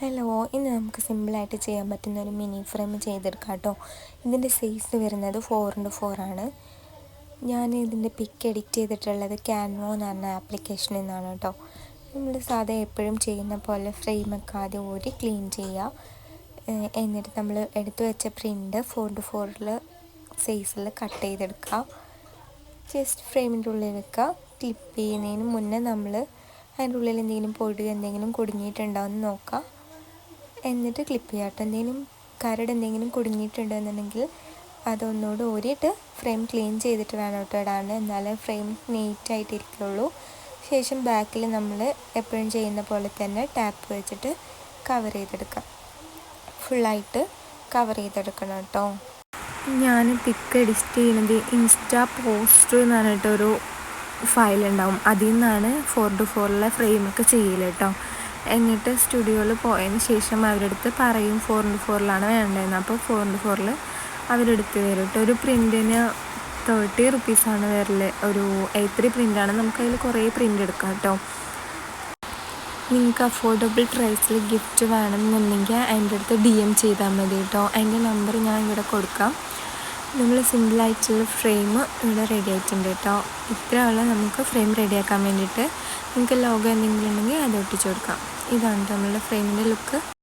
Hello, ഇന്ന് നമുക്ക് സിമ്പിളായിട്ട് ചെയ്യാൻ പറ്റുന്ന ഒരു മിനി ഫ്രെയിം ചെയ്തെടുക്കാം കേട്ടോ. ഇതിൻ്റെ സൈസ് വരുന്നത് 4x4 ആണ്. ഞാൻ ഇതിൻ്റെ പിക്ക് എഡിറ്റ് ചെയ്തിട്ടുള്ളത് ക്യാൻവോ എന്ന് പറഞ്ഞ ആപ്ലിക്കേഷനിൽ നിന്നാണ് കേട്ടോ. നമ്മൾ സാധാ എപ്പോഴും ചെയ്യുന്ന പോലെ ഫ്രെയിമൊക്കെ ആദ്യം ഊരി ക്ലീൻ ചെയ്യുക. എന്നിട്ട് നമ്മൾ എടുത്തു വെച്ച പ്രിൻ്റ് 4x4 സൈസിൽ കട്ട് ചെയ്തെടുക്കുക. ജസ്റ്റ് ഫ്രെയിമിൻ്റെ ഉള്ളിൽ വെക്കുക. ക്ലിപ്പ് ചെയ്യുന്നതിന് മുന്നേ നമ്മൾ അതിൻ്റെ ഉള്ളിൽ എന്തെങ്കിലും പൊടി എന്തെങ്കിലും കുടുങ്ങിയിട്ടുണ്ടോ എന്ന് നോക്കുക. എന്നിട്ട് ക്ലിപ്പ് ചെയ്യാം കേട്ടോ. എന്തെങ്കിലും കരട് എന്തെങ്കിലും കുടുങ്ങിയിട്ടുണ്ടെന്നുണ്ടെങ്കിൽ അതൊന്നുകൂടെ ഊരിയിട്ട് ഫ്രെയിം ക്ലീൻ ചെയ്തിട്ട് വേണം കേട്ടോ ഇടാൻ. എന്നാലേ ഫ്രെയിം നീറ്റായിട്ടിരിക്കുള്ളൂ. ശേഷം ബാക്കിൽ നമ്മൾ എപ്പോഴും ചെയ്യുന്ന പോലെ തന്നെ ടാപ്പ് വെച്ചിട്ട് കവർ ചെയ്തെടുക്കാം. ഫുള്ളായിട്ട് കവർ ചെയ്തെടുക്കണം കേട്ടോ. ഞാൻ പിക്ക് എഡിറ്റ് ചെയ്യുന്നത് ഇൻസ്റ്റാ പോസ്റ്റ് എന്ന് പറഞ്ഞിട്ടൊരു ഫയലുണ്ടാവും. അതിൽ നിന്നാണ് 4x4 ഫ്രെയിമൊക്കെ ചെയ്യൽ കേട്ടോ. എന്നിട്ട് സ്റ്റുഡിയോയിൽ പോയതിന് ശേഷം അവരെടുത്ത് പറയും 4x4 വേണ്ടതെന്ന്. അപ്പോൾ 4x4 അവരെടുത്ത് തരും കേട്ടോ. ഒരു പ്രിൻറ്റിന് 30 റുപ്പീസാണ് വരൽ. ഒരു A3 പ്രിൻ്റാണ്. നമുക്കതിൽ കുറേ പ്രിൻ്റ് എടുക്കാം കേട്ടോ. നിങ്ങൾക്ക് അഫോർഡബിൾ പ്രൈസിൽ ഗിഫ്റ്റ് വേണമെന്നുണ്ടെങ്കിൽ അതിൻ്റെ അടുത്ത് DM ചെയ്താൽ മതി കേട്ടോ. അതിൻ്റെ നമ്പർ ഞാൻ ഇവിടെ കൊടുക്കാം. നമ്മൾ സിമ്പിളായിട്ടുള്ള ഫ്രെയിം ഇവിടെ റെഡി ആയിട്ടുണ്ട് കേട്ടോ. ഇത്രയുള്ള നമുക്ക് ഫ്രെയിം റെഡിയാക്കാൻ വേണ്ടിയിട്ട് നിങ്ങൾക്ക് ലോഗോ എന്തെങ്കിലും ഉണ്ടെങ്കിൽ അത് ഒട്ടിച്ച് കൊടുക്കാം. ഇതാണ് നമ്മളുടെ ഫ്രെയിമിൻ്റെ ലുക്ക്.